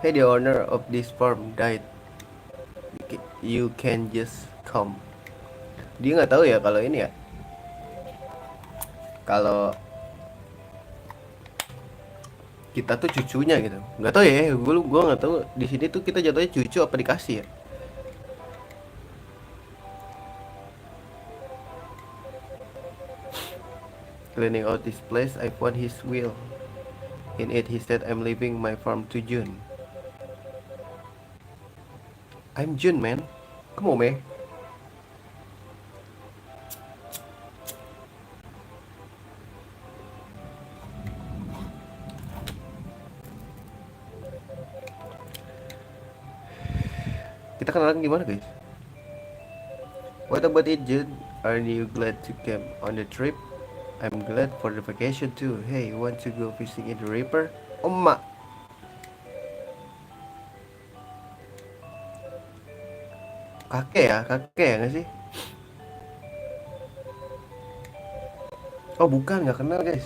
Hey, the owner of this farm died. You can just come. Dia nggak tahu ya kalau ini ya. Kalau kita tuh cucunya gitu. Nggak tahu ya. Gue nggak tahu di sini tuh kita jatuhnya cucu apa dikasih ya. Cleaning out this place, I found his will. In it, he said, "I'm leaving my farm to June." I'm June, man. Come on, man. Kita kenalan gimana, guys? What about it, June? Aren't you glad to come on the trip? I'm glad for the vacation too. Hey, want to go fishing in the river? Oh, mak. Kakek ya nggak sih? Oh bukan, nggak kenal guys.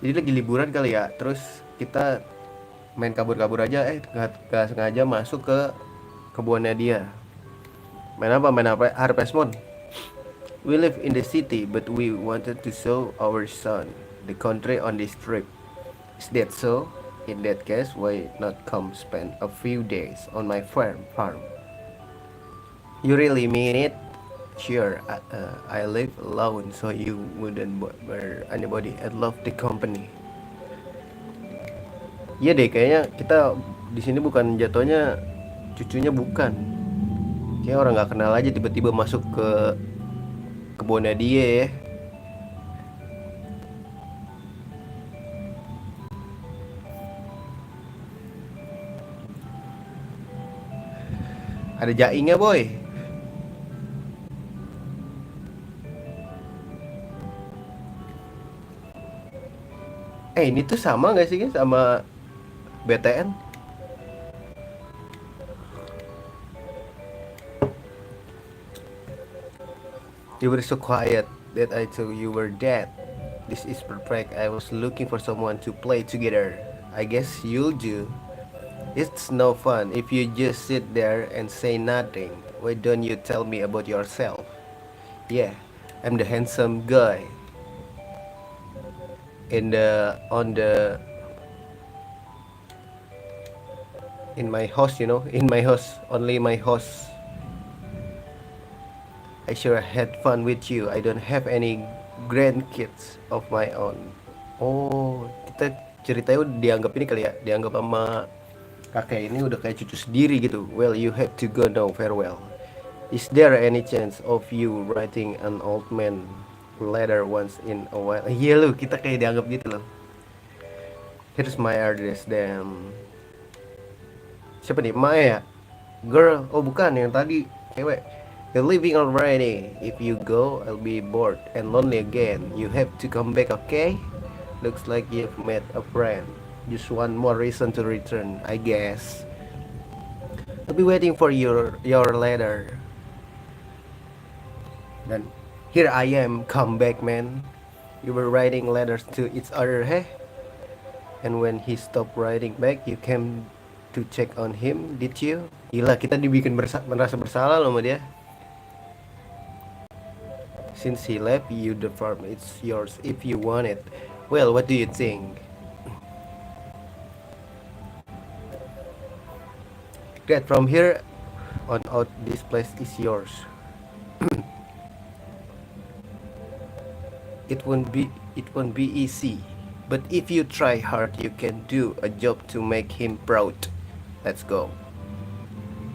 Jadi lagi liburan kali ya. Terus kita main kabur-kabur aja. Nggak sengaja masuk ke kebunnya dia. Main apa? Harvest Moon. We live in the city, but we wanted to show our son the country on this trip. Is that so? In that case, why not come spend a few days on my farm? You really mean it? Sure, I live alone, so you wouldn't bother anybody. I love the company. Iya deh, kayaknya kita di sini bukan jatuhnya cucunya bukan. Kayak orang nggak kenal aja tiba-tiba masuk ke kebunnya dia ya. Ada jaingnya boy. Ini tuh sama gak sih guys sama BTN? You were so quiet that I thought you were dead. This is perfect. I was looking for someone to play together. I guess you'll do. It's no fun if you just sit there and say nothing. Why don't you tell me about yourself? Yeah, I'm the handsome guy in my house, in my house, only my house. I sure had fun with you. I don't have any grandkids of my own. Oh, kita ceritanya udah dianggap ini kali ya, dianggap sama kakek ini udah kayak cucu sendiri gitu. Well, you have to go now, farewell. Is there any chance of you writing an old man letter once in a while? Iya lu, kita kayak dianggap gitu loh. Here's my address, then. Siapa nih? Maya. Girl, oh bukan yang tadi cewek. You're leaving already. If you go, I'll be bored and lonely again. You have to come back, okay? Looks like you've met a friend. Just one more reason to return, I guess. I'll be waiting for your letter. Dan here I am, come back, man. You were writing letters to each other, hey? And when he stopped writing back, you came to check on him, did you? Gila, kita dibikin merasa bersalah loh sama dia. Since he left you the farm, it's yours if you want it. Well, what do you think? Great, from here on out, this place is yours. It won't be easy, but if you try hard, you can do a job to make him proud. Let's go.